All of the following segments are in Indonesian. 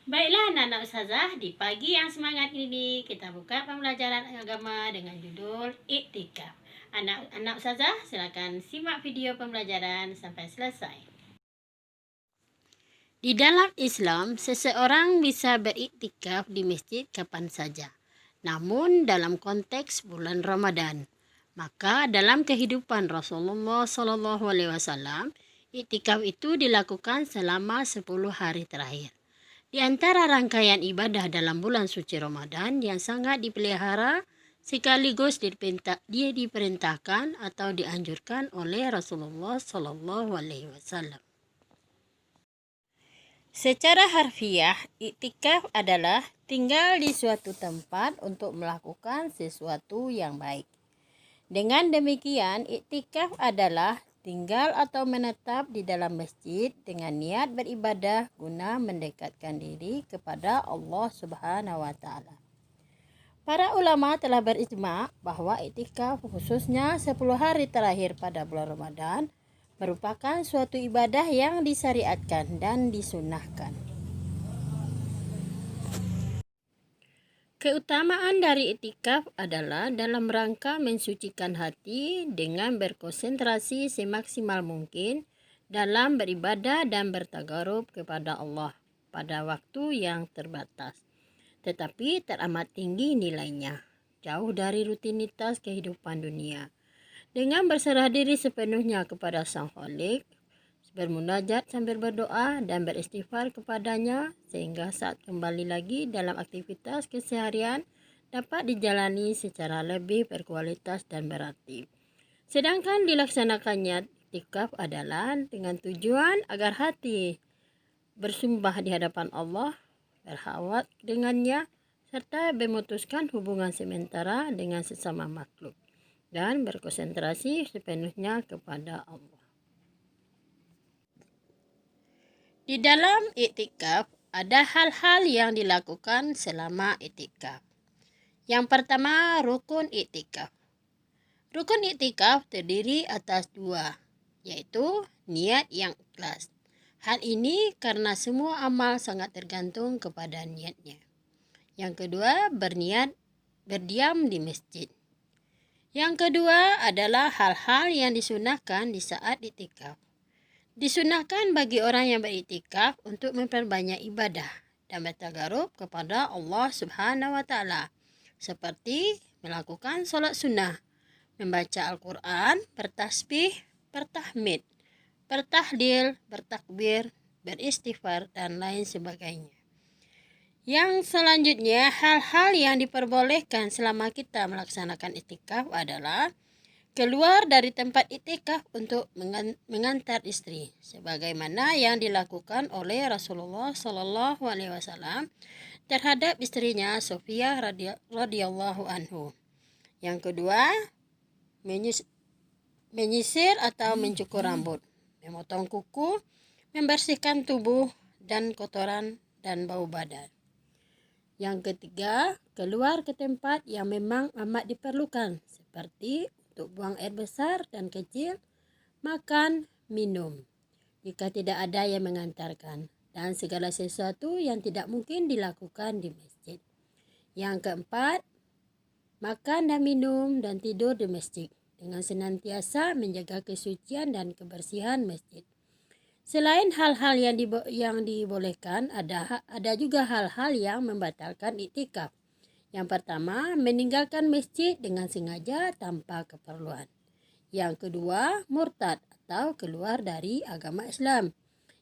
Baiklah anak-anak ustazah, di pagi yang semangat ini kita buka pembelajaran agama dengan judul Iktikaf. Anak-anak ustazah silakan simak video pembelajaran sampai selesai. Di dalam Islam, seseorang bisa beriktikaf di masjid kapan saja. Namun dalam konteks bulan Ramadan, maka dalam kehidupan Rasulullah SAW, iktikaf itu dilakukan selama 10 hari terakhir. Di antara rangkaian ibadah dalam bulan suci Ramadan yang sangat dipelihara sekaligus dia diperintahkan atau dianjurkan oleh Rasulullah SAW. Secara harfiah, iktikaf adalah tinggal di suatu tempat untuk melakukan sesuatu yang baik. Dengan demikian, iktikaf adalah tinggal atau menetap di dalam masjid dengan niat beribadah guna mendekatkan diri kepada Allah Subhanahu wa taala. Para ulama telah berijma bahwa iktikaf khususnya 10 hari terakhir pada bulan Ramadan merupakan suatu ibadah yang disyariatkan dan disunahkan. Keutamaan dari iktikaf adalah dalam rangka mensucikan hati dengan berkonsentrasi semaksimal mungkin dalam beribadah dan bertagarub kepada Allah pada waktu yang terbatas, tetapi teramat tinggi nilainya, jauh dari rutinitas kehidupan dunia. Dengan berserah diri sepenuhnya kepada Sang Khalik, bermunajat sambil berdoa dan beristighfar kepadanya sehingga saat kembali lagi dalam aktivitas keseharian dapat dijalani secara lebih berkualitas dan berarti. Sedangkan dilaksanakannya iktikaf adalah dengan tujuan agar hati bersumpah di hadapan Allah, berkhawat dengannya, serta memutuskan hubungan sementara dengan sesama makhluk dan berkonsentrasi sepenuhnya kepada Allah. Di dalam iktikaf ada hal-hal yang dilakukan selama iktikaf. Yang pertama, rukun iktikaf. Rukun iktikaf terdiri atas 2, yaitu niat yang ikhlas. Hal ini karena semua amal sangat tergantung kepada niatnya. Yang kedua, berdiam di masjid. Yang kedua adalah hal-hal yang disunahkan di saat iktikaf. Disunahkan bagi orang yang beriktikaf untuk memperbanyak ibadah dan bertagarub kepada Allah Subhanahu wa taala, seperti melakukan salat sunnah, membaca Al-Quran, bertasbih, bertahmid, bertahlil, bertakbir, beristighfar, dan lain sebagainya. Yang selanjutnya, hal-hal yang diperbolehkan selama kita melaksanakan iktikaf adalah keluar dari tempat iktikaf untuk mengantar istri, sebagaimana yang dilakukan oleh Rasulullah SAW terhadap istrinya Sofia radhiyallahu anhu. Yang kedua, menyisir atau mencukur rambut, memotong kuku, membersihkan tubuh dan kotoran dan bau badan. Yang ketiga, keluar ke tempat yang memang amat diperlukan, seperti untuk buang air besar dan kecil, makan, minum, jika tidak ada yang mengantarkan, dan segala sesuatu yang tidak mungkin dilakukan di masjid. Yang keempat, makan dan minum dan tidur di masjid dengan senantiasa menjaga kesucian dan kebersihan masjid. Selain hal-hal yang dibolehkan, ada juga hal-hal yang membatalkan iktikaf. Yang pertama, meninggalkan masjid dengan sengaja tanpa keperluan. Yang kedua, murtad atau keluar dari agama Islam.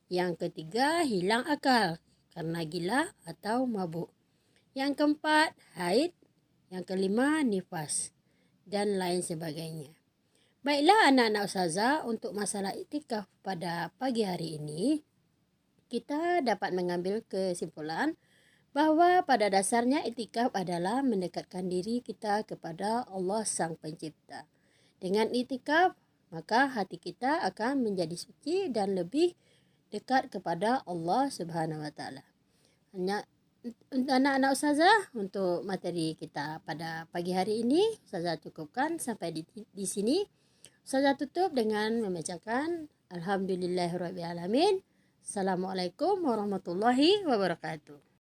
Yang ketiga, hilang akal karena gila atau mabuk. Yang keempat, haid. Yang kelima, nifas, dan lain sebagainya. Baiklah anak-anak ustazah, untuk masalah iktikaf pada pagi hari ini, kita dapat mengambil kesimpulan bahwa pada dasarnya iktikaf adalah mendekatkan diri kita kepada Allah Sang Pencipta. Dengan iktikaf, maka hati kita akan menjadi suci dan lebih dekat kepada Allah Subhanahu wa taala. Anak-anak ustazah, untuk materi kita pada pagi hari ini ustazah cukupkan sampai di sini. Ustazah tutup dengan membacakan Alhamdulillahirabbil alamin. Assalamualaikum warahmatullahi wabarakatuh.